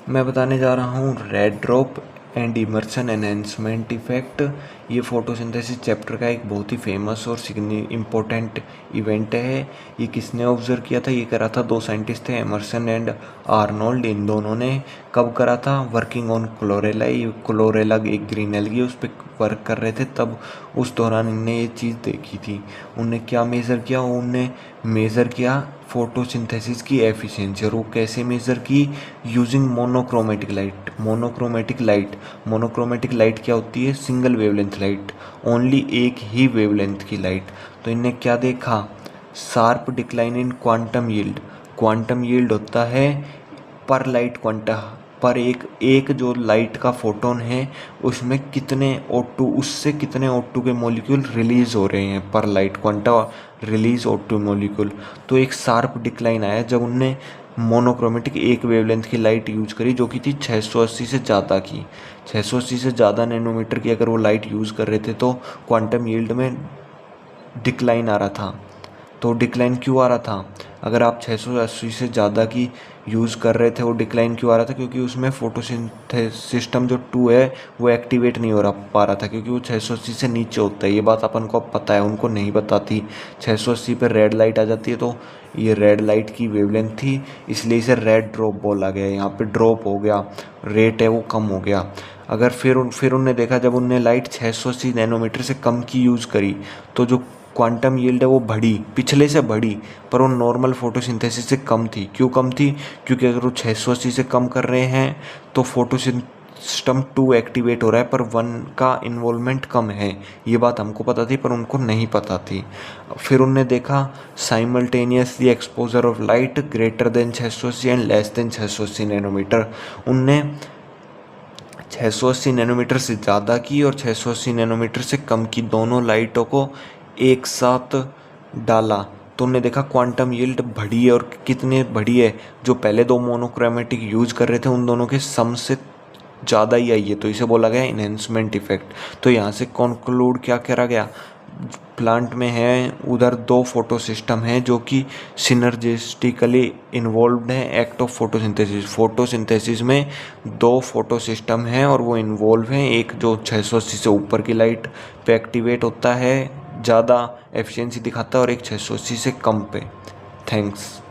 मैं बताने जा रहा हूँ red drop and immersion enhancement effect. ये फोटोसिंथेसिस चैप्टर का एक बहुत ही फेमस और इम्पोर्टेंट इवेंट है। ये किसने ऑब्जर्व किया था? ये करा था दो साइंटिस्ट थे, एमर्सन एंड आर्नोल्ड। इन दोनों ने कब करा था? Working on chlorella. ये क्लोरेला एक ग्रीन एल्गी, उस पर वर्क कर रहे थे, तब उस दौरान इनने ये चीज़ देखी थी। उनने क्या मेज़र किया? उनने मेज़र किया फोटोसिंथेसिस की एफिशिएंसी। और वो कैसे मेज़र की? Using monochromatic light. Monochromatic light क्या होती है? सिंगल वेवलेंथ लाइट, ओनली एक ही वेवलेंथ की लाइट। तो इनने क्या देखा? Sharp decline in quantum yield. Quantum yield होता है पर लाइट क्वांटा, पर एक जो लाइट का फोटोन है उसमें कितने O2, उससे कितने O2 के मॉलिक्यूल रिलीज हो रहे हैं पर light quanta release O2 molecule. तो एक शार्प डिक्लाइन आया जब उनने मोनोक्रोमेटिक एक वेवलेंथ की लाइट यूज करी, जो कि थी 680 से ज़्यादा की। 680 से ज़्यादा नैनोमीटर की अगर वो लाइट यूज़ कर रहे थे तो क्वांटम यील्ड में डिक्लाइन आ रहा था। तो डिक्लाइन क्यों आ रहा था? अगर आप 680 से ज़्यादा की यूज़ कर रहे थे, वो डिक्लाइन क्यों आ रहा था? क्योंकि उसमें सिस्टम जो 2 है वो एक्टिवेट नहीं हो पा रहा था, क्योंकि वो 680 से नीचे होता है। ये बात अपन को अब पता है, उनको नहीं पता थी। 680 पर रेड लाइट आ जाती है, तो ये रेड लाइट की वेवलेंथ थी, इसलिए इसे रेड ड्रॉप बोला गया। यहाँ पे ड्रॉप हो गया, रेट है वो कम हो गया। अगर फिर उनने देखा, जब उनने लाइट 680 नैनोमीटर से कम की यूज़ करी तो जो क्वांटम यील्ड है वो बढ़ी, पिछले से बढ़ी, पर वो नॉर्मल फोटोसिंथेसिस से कम थी। क्यों कम थी? क्योंकि अगर वो 680 से कम कर रहे हैं तो सिस्टम 2 एक्टिवेट हो रहा है, पर 1 का इन्वॉल्वमेंट कम है। ये बात हमको पता थी, पर उनको नहीं पता थी। फिर उनने देखा simultaneously exposure of light greater than 680 and less than 680 nanometre. उनने 680 नैनोमीटर से ज़्यादा की और 680 नैनोमीटर से कम की दोनों लाइटों को एक साथ डाला, तो उन्होंने देखा क्वांटम यील्ड बढ़ी है। और कितने बढ़ी है? जो पहले दो मोनोक्रोमेटिक यूज कर रहे थे उन दोनों के सम से ज़्यादा ही आई है, तो इसे बोला गया इन्हेंसमेंट इफेक्ट। तो यहाँ से कॉन्क्लूड क्या करा गया? प्लांट में है उधर दो फोटो सिस्टम हैं जो कि सिनर्जिस्टिकली इन्वॉल्व्ड हैं एक्ट ऑफ फोटोसिंथेसिस में दो फोटो सिस्टम हैं और वो इन्वॉल्व हैं। एक जो 680 से ऊपर की लाइट पे एक्टिवेट होता है, ज़्यादा एफिशिएंसी दिखाता है, और एक 680 से कम पे। थैंक्स।